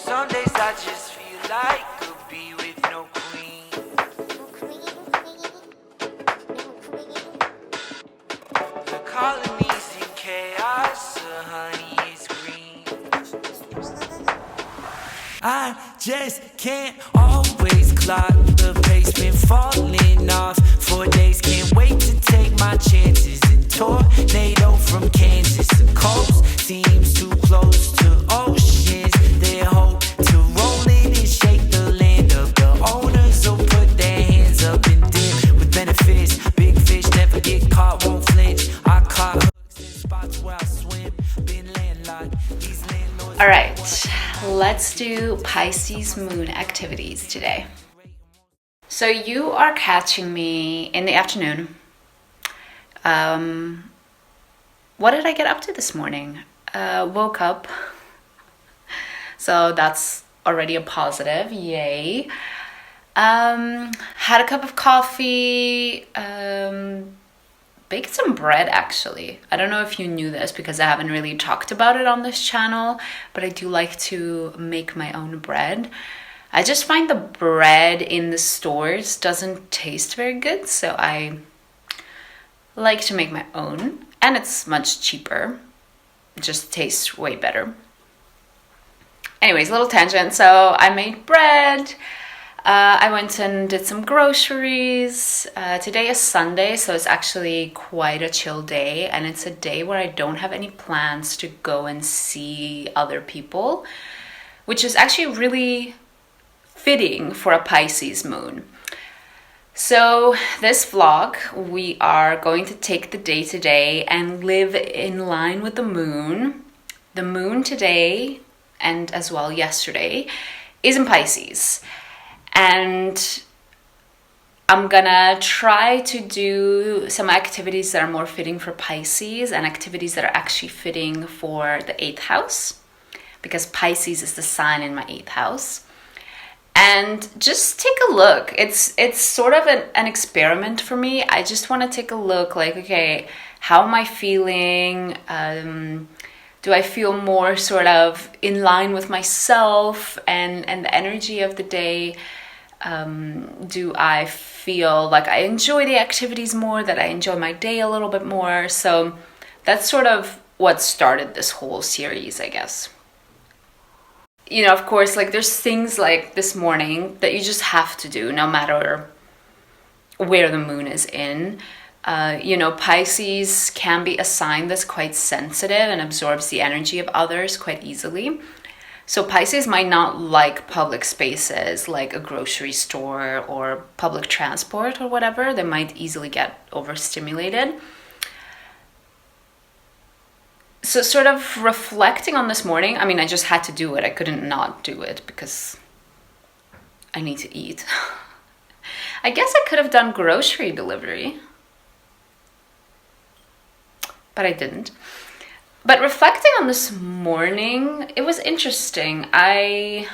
Some days I just feel like could be with no queen. The colonies in chaos, the honey is green. I just can't always clock the pace, been falling off for days. Can't wait to take my chances. And tornado from Kansas, the coast seems too close to oceans. They hope to roll in and shake the land up. The owners will put their hands up and dim with benefits. Big fish never get caught, won't flinch. I caught hooks in spots where I swim. Been landlocked. These landlords. All right, let's do Pisces moon activities today. So you are catching me in the afternoon. What did I get up to this morning? Woke up. So that's already a positive. Yay. Had a cup of coffee. Baked some bread, actually. I don't know if you knew this because I haven't really talked about it on this channel, but I do like to make my own bread. I just find the bread in the stores doesn't taste very good, so I like to make my own, and it's much cheaper. It just tastes way better. Anyways, little tangent. So I made bread. I went and did some groceries. Today is Sunday, so it's actually quite a chill day, and it's a day where I don't have any plans to go and see other people, which is actually really fitting for a Pisces moon. So this vlog, we are going to take the day today and live in line with the moon. The moon today, and as well yesterday, is in Pisces. And I'm gonna try to do some activities that are more fitting for Pisces and activities that are actually fitting for the 8th house, because Pisces is the sign in my 8th house. And just take a look. It's sort of an experiment for me. I just want to take a look like, okay, how am I feeling? Do I feel more sort of in line with myself and the energy of the day? Do I feel like I enjoy the activities more, that I enjoy my day a little bit more? So that's sort of what started this whole series, I guess. You know, of course, like there's things like this morning that you just have to do no matter where the moon is in. Pisces can be a sign that's quite sensitive and absorbs the energy of others quite easily. So Pisces might not like public spaces like a grocery store or public transport or whatever. They might easily get overstimulated. So sort of reflecting on this morning, I mean, I just had to do it. I couldn't not do it because I need to eat. I guess I could have done grocery delivery, but I didn't. But reflecting on this morning, it was interesting. I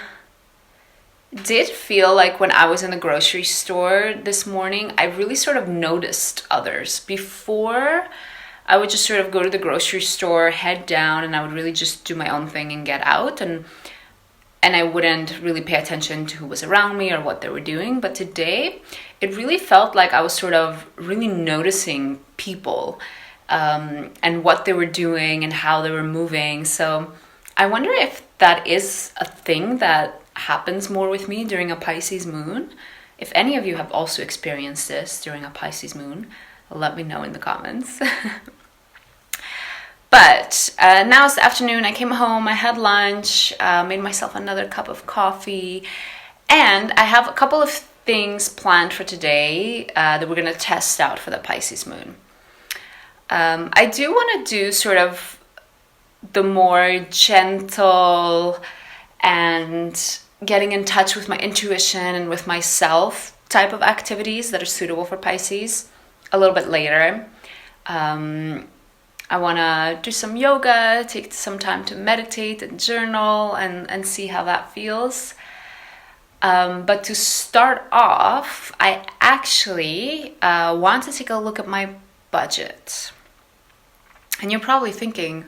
did feel like when I was in the grocery store this morning, I really sort of noticed others. Before, I would just sort of go to the grocery store, head down, and I would really just do my own thing and get out. And I wouldn't really pay attention to who was around me or what they were doing. But today, it really felt like I was sort of really noticing people. And what they were doing and how they were moving. So I wonder if that is a thing that happens more with me during a Pisces moon. If any of you have also experienced this during a Pisces moon, let me know in the comments. But now it's the afternoon. I came home, I had lunch, made myself another cup of coffee, and I have a couple of things planned for today that we're going to test out for the Pisces moon. I do want to do sort of the more gentle and getting in touch with my intuition and with myself type of activities that are suitable for Pisces a little bit later. I want to do some yoga, take some time to meditate and journal and see how that feels. But to start off, I actually want to take a look at my budget. And you're probably thinking,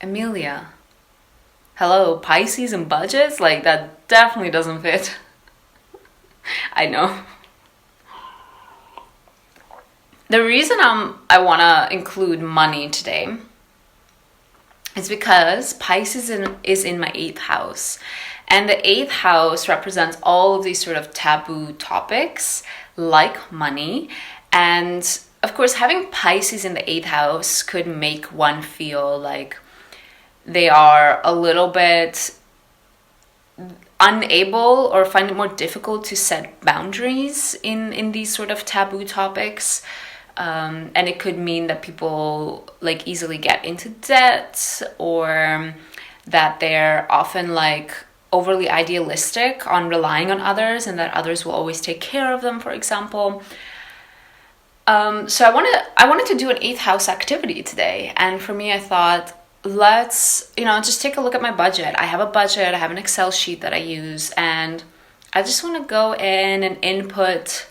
Emilia, Hello, Pisces and budgets? Like, that definitely doesn't fit. I know. The reason I want to include money today is because Pisces is in my 8th house. And the 8th house represents all of these sort of taboo topics like money. And of course, having Pisces in the 8th house could make one feel like they are a little bit unable or find it more difficult to set boundaries in these sort of taboo topics. And it could mean that people like easily get into debt, or that they're often like overly idealistic on relying on others and that others will always take care of them, for example. So I wanted to do an 8th house activity today. And for me, I thought, let's, just take a look at my budget. I have a budget, I have an Excel sheet that I use, and I just want to go in and input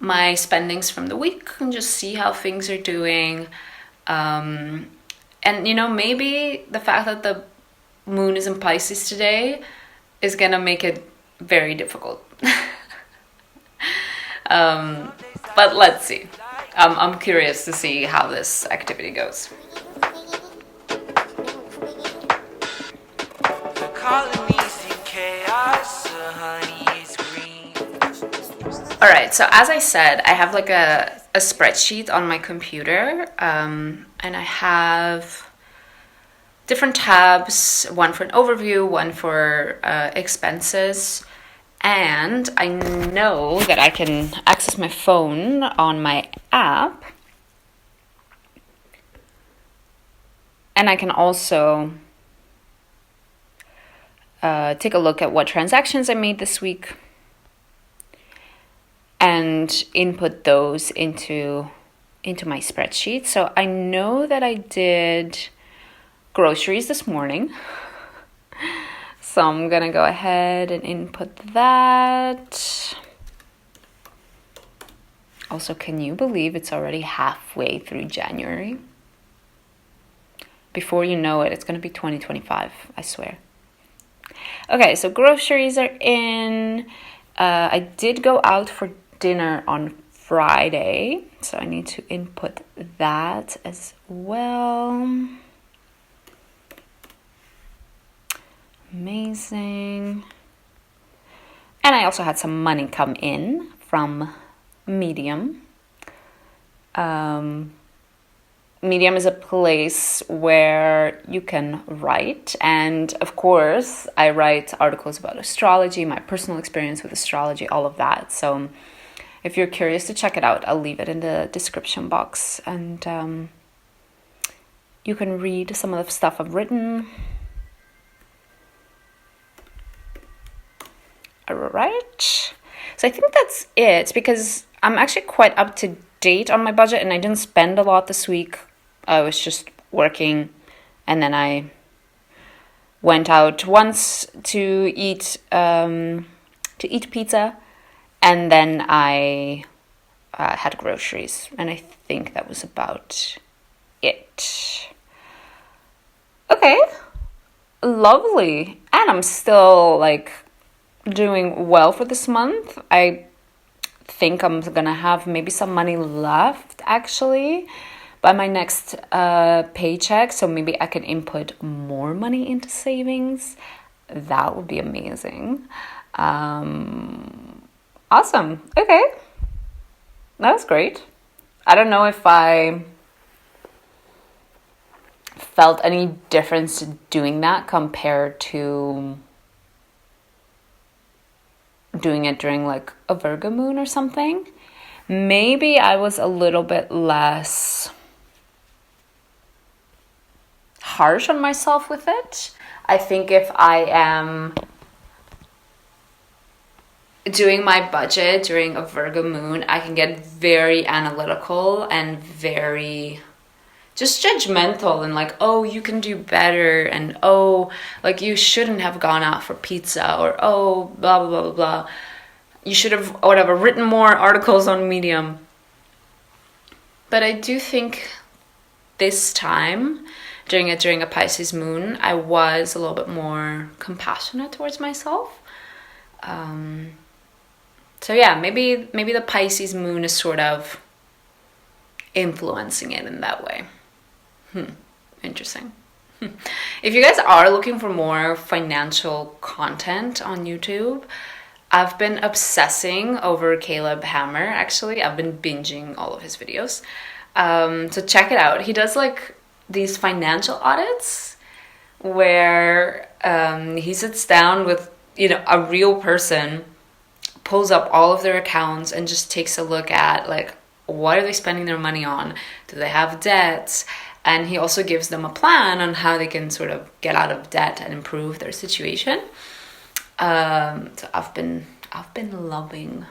my spendings from the week and just see how things are doing. And maybe the fact that the moon is in Pisces today is gonna make it very difficult. But let's see. I'm curious to see how this activity goes. The colonies in chaos, the honey is green. All right, so as I said, I have like a spreadsheet on my computer, and I have different tabs, one for an overview, one for expenses, and I know that I can access my phone on my app, and I can also take a look at what transactions I made this week and input those into my spreadsheet. So I know that I did groceries this morning. So I'm gonna go ahead and input that. Also, can you believe it's already halfway through January? Before you know it, it's gonna be 2025, I swear. Okay, so groceries are in. I did go out for dinner on Friday, so I need to input that as well. Amazing. And I also had some money come in from Medium. Medium is a place where you can write, and of course I write articles about astrology, my personal experience with astrology, all of that. So if you're curious to check it out, I'll leave it in the description box, and you can read some of the stuff I've written. All right, so I think that's it, because I'm actually quite up to date on my budget, and I didn't spend a lot this week. I was just working, and then I went out once to eat pizza, and then I had groceries, and I think that was about it. Okay, lovely. And I'm still like doing well for this month. I think I'm gonna have maybe some money left actually by my next paycheck, so maybe I can input more money into savings. That would be amazing. Awesome. Okay, that was great. I don't know if I felt any difference doing that compared to doing it during like a Virgo moon or something. Maybe I was a little bit less harsh on myself with it. I think if I am doing my budget during a Virgo moon, I can get very analytical and very just judgmental, and like, oh, you can do better, and oh, like you shouldn't have gone out for pizza, or oh, blah blah blah blah blah, you should have whatever written more articles on Medium. But I do think this time, during a Pisces moon, I was a little bit more compassionate towards myself. So yeah, maybe the Pisces moon is sort of influencing it in that way. Interesting. If you guys are looking for more financial content on YouTube, I've been obsessing over Caleb Hammer, actually. I've been binging all of his videos. So check it out. He does like these financial audits where he sits down with, a real person, pulls up all of their accounts and just takes a look at like, what are they spending their money on? Do they have debts? And he also gives them a plan on how they can sort of get out of debt and improve their situation. So I've been loving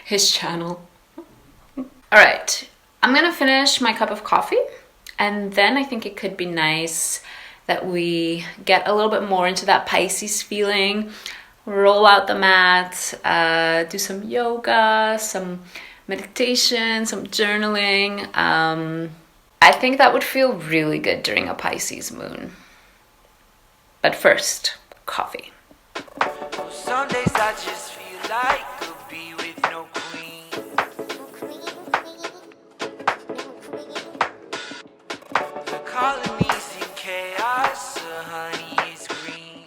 his channel. All right, I'm gonna finish my cup of coffee, and then I think it could be nice that we get a little bit more into that Pisces feeling, roll out the mat, do some yoga, some meditation, some journaling. I think that would feel really good during a Pisces moon. But first, coffee. Some days I just feel like a bee with no queen. The colonies in chaos, the honey is green.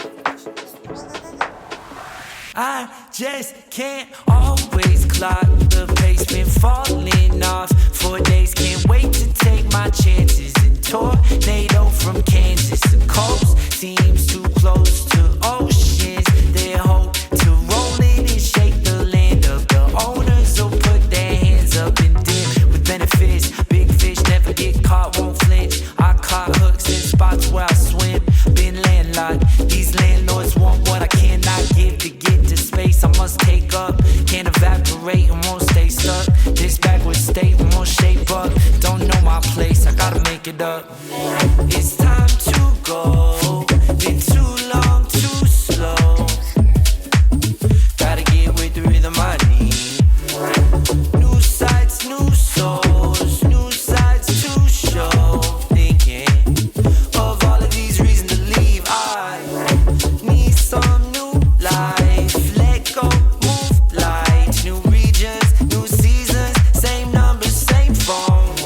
I just can't always clock the pace, been falling off for days. Can't wait to take my chances. And tornado from Kansas, the coast seems too close to oceans. They hope to roll in and shake the land up. The owners will put their hands up and dip with benefits. Big fish never get caught, won't flinch. I caught hooks in spots where I swim. Been landlocked. These landlords want what I cannot give. To get to space I must take up. Can't evaporate and won't stay stuck. This backward state won't shape up. Don't know my place, I gotta make it up. It's time to go. Been too long, too slow. Gotta get with the rhythm I need. New sights, new souls, new sides to show. Thinking of all of these reasons to leave. I need some new life. Let go, move light. New regions, new seasons. Same numbers, same phone.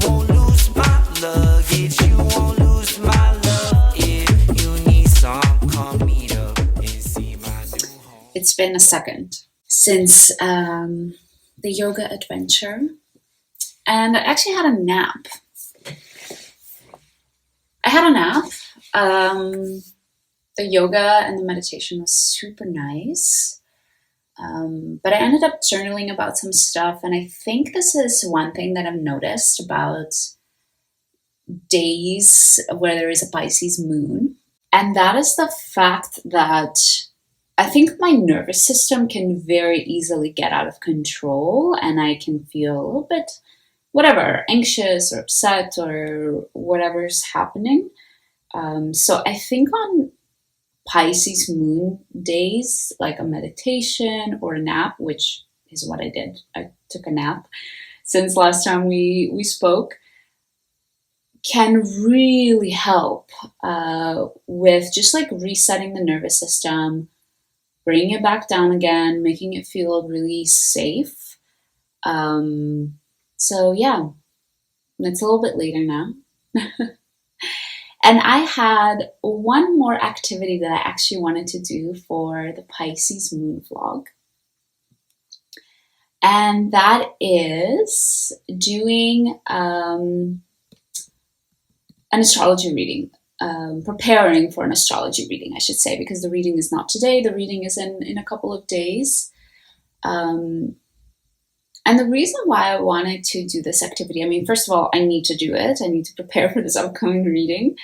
Won't lose my luggage. You won't lose my love. If you need some, come meet up and see my new home. It's been a second since the yoga adventure, and I actually had a nap. The yoga and the meditation was super nice, but I ended up journaling about some stuff, and I think this is one thing that I've noticed about days where there is a Pisces moon, and that is the fact that I think my nervous system can very easily get out of control, and I can feel a little bit, anxious or upset or whatever's happening. So I think on Pisces moon days, like a meditation or a nap, which is what I did. I took a nap since last time we spoke, can really help with just like resetting the nervous system, bringing it back down again, making it feel really safe. So yeah, it's a little bit later now. And I had one more activity that I actually wanted to do for the Pisces moon vlog. And that is doing an astrology reading. Preparing for an astrology reading, I should say, because the reading is not today. The reading is in a couple of days. And the reason why I wanted to do this activity, I mean, first of all, I need to do it. I need to prepare for this upcoming reading.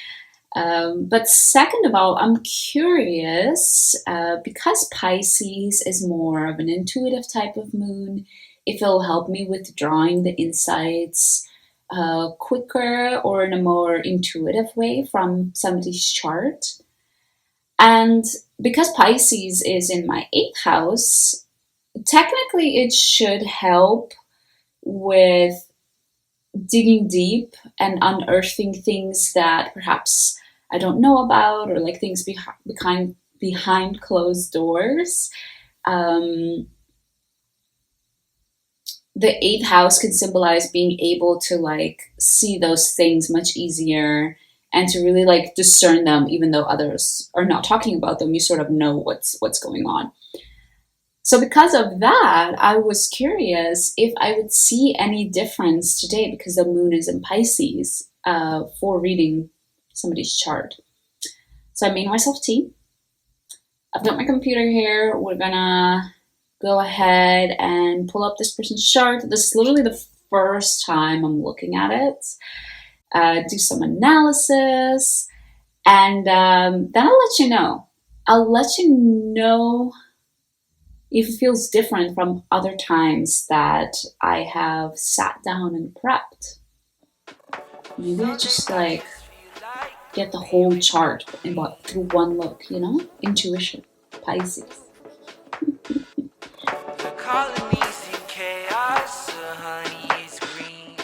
But second of all, I'm curious, because Pisces is more of an intuitive type of moon, if it'll help me with drawing the insights quicker or in a more intuitive way from somebody's chart. And because Pisces is in my 8th house, technically it should help with digging deep and unearthing things that perhaps I don't know about, or like things behind closed doors. Um, the eighth house can symbolize being able to like see those things much easier and to really like discern them even though others are not talking about them. You sort of know what's going on. So because of that, I was curious if I would see any difference today because the moon is in Pisces, for reading somebody's chart. So I made myself tea. I've got my computer here. We're gonna go ahead and pull up this person's chart. This is literally the first time I'm looking at it. Do some analysis, and then I'll let you know. I'll let you know if it feels different from other times that I have sat down and prepped. Maybe I just like get the whole chart through one look, you know? Intuition, Pisces. The colonies in chaos, the honey is green.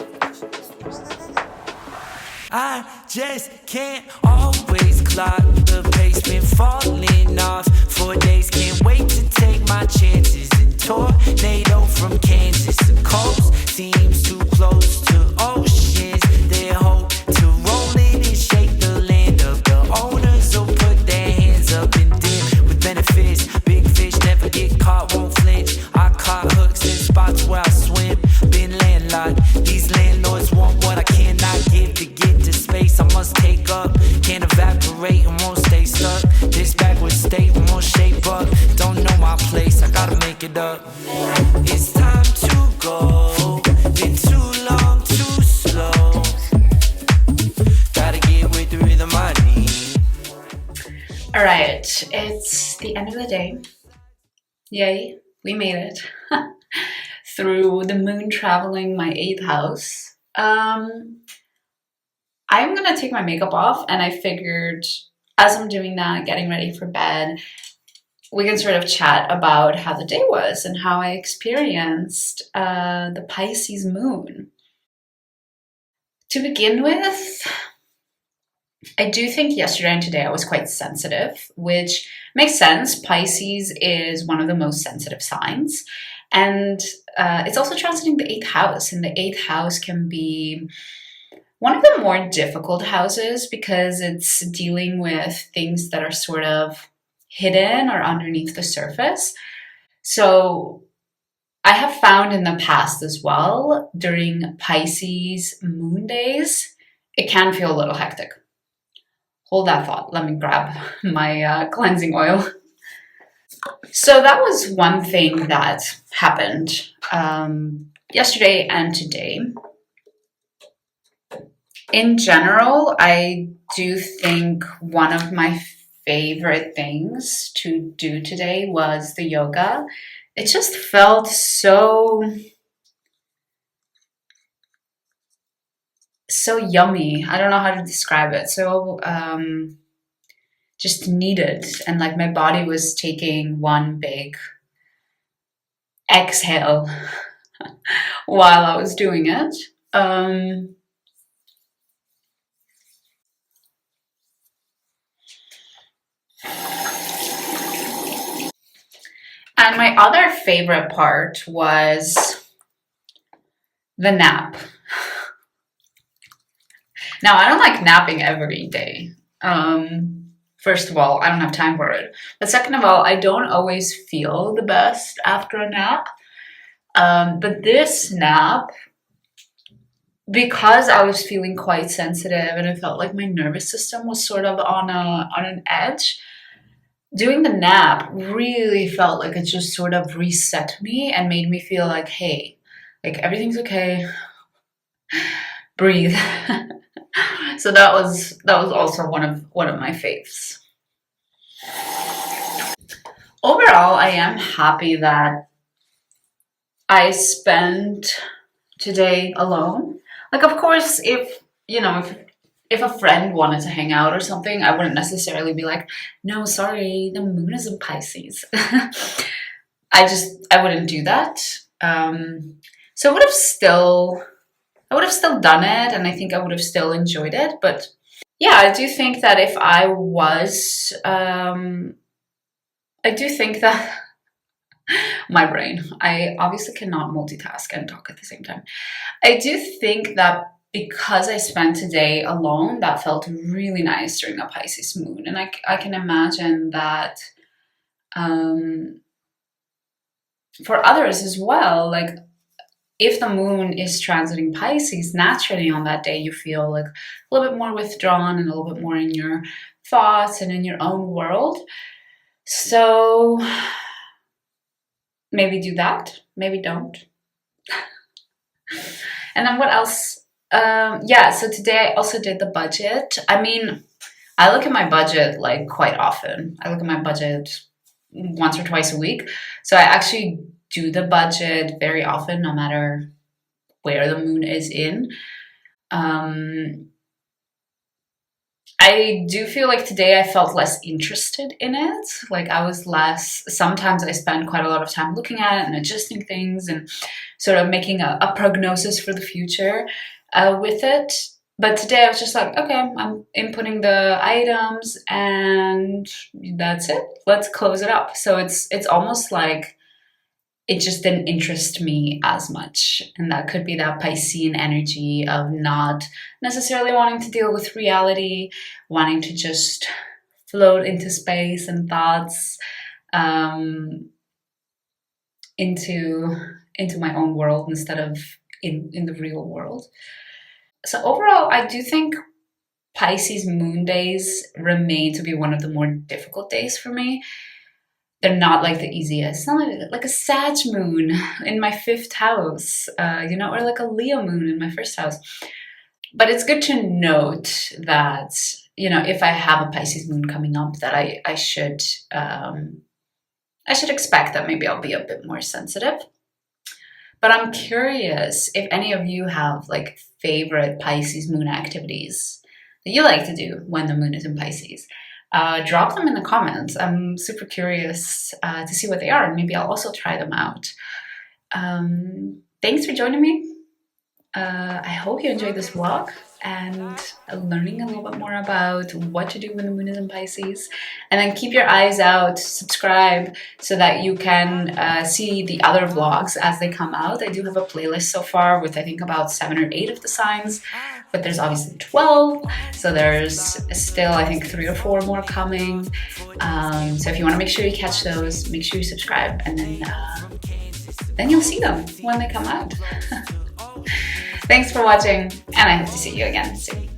I just can't always clock the pace, been falling off for days. Can't wait to take my chances and tornado from Kansas. The coast seems too close to oceans. They hope to roll it and shake the land up. The owners will put their hands up and dip with benefits. Big fish never get caught, won't flinch. I caught hooks in spots where I swim. Been landlocked. These landlords want what I cannot give. To get to space I must take up. Can't evaporate and won't stay stuck. This backward state won't shape up. Don't know my place, I gotta make it up. It's time to go. Been too long, too slow. Gotta get with the rhythm I need. All right, it's the end of the day. Yay, we made it. Through the moon traveling my 8th house. I'm gonna take my makeup off, and I figured as I'm doing that, getting ready for bed, we can sort of chat about how the day was and how I experienced the Pisces moon. To begin with, I do think yesterday and today I was quite sensitive, which makes sense. Pisces is one of the most sensitive signs. And it's also transiting the 8th house. And the 8th house can be one of the more difficult houses because it's dealing with things that are sort of hidden or underneath the surface. So I have found in the past as well, during Pisces moon days, it can feel a little hectic. Hold that thought. Let me grab my cleansing oil. So that was one thing that happened yesterday and today. In general, I do think one of my favorite things to do today was the yoga. It just felt so yummy. I don't know how to describe it. So just needed, and like my body was taking one big exhale while I was doing it. And my other favorite part was the nap. Now, I don't like napping every day. First of all, I don't have time for it. But second of all, I don't always feel the best after a nap. But this nap, because I was feeling quite sensitive and I felt like my nervous system was sort of on an edge, doing the nap really felt like it just sort of reset me and made me feel like, hey, like everything's okay. Breathe. So that was also one of my faves. Overall, I am happy that I spent today alone. Like, of course, if a friend wanted to hang out or something, I wouldn't necessarily be like, no, sorry, the moon is in Pisces. I wouldn't do that. So I would have still I would have still done it, and I think I would have still enjoyed it. But yeah, I do think that if I was, I do think that my brain, I obviously cannot multitask and talk at the same time. I do think that because I spent today alone, that felt really nice during a Pisces moon. And I can imagine that for others as well, like if the moon is transiting Pisces, naturally on that day you feel like a little bit more withdrawn and a little bit more in your thoughts and in your own world. So maybe do that, maybe don't. And then what else? Yeah, so today I also did the budget. I mean, I look at my budget like quite often. I look at my budget once or twice a week. So I actually do the budget very often, no matter where the moon is in. I do feel like today I felt less interested in it. Like I was less, sometimes I spend quite a lot of time looking at it and adjusting things and sort of making a prognosis for the future with it. But today I was just like, okay, I'm inputting the items and that's it. Let's close it up. So it's almost like it just didn't interest me as much. And that could be that Piscean energy of not necessarily wanting to deal with reality, wanting to just float into space and thoughts into my own world instead of in the real world. So overall, I do think Pisces moon days remain to be one of the more difficult days for me. They're not like the easiest. It's not like a Sag moon in my 5th house, or like a Leo moon in my 1st house. But it's good to note that, if I have a Pisces moon coming up, that I should expect that maybe I'll be a bit more sensitive. But I'm curious if any of you have like favorite Pisces moon activities that you like to do when the moon is in Pisces. Drop them in the comments. I'm super curious to see what they are, and maybe I'll also try them out. Thanks for joining me. I hope you enjoyed this vlog and learning a little bit more about what to do when the moon is in Pisces. And then keep your eyes out, subscribe so that you can see the other vlogs as they come out. I do have a playlist so far with I think about 7 or 8 of the signs, but there's obviously 12, so there's still I think 3 or 4 more coming. So if you want to make sure you catch those, make sure you subscribe, and then you'll see them when they come out. Thanks for watching, and I hope to see you again soon.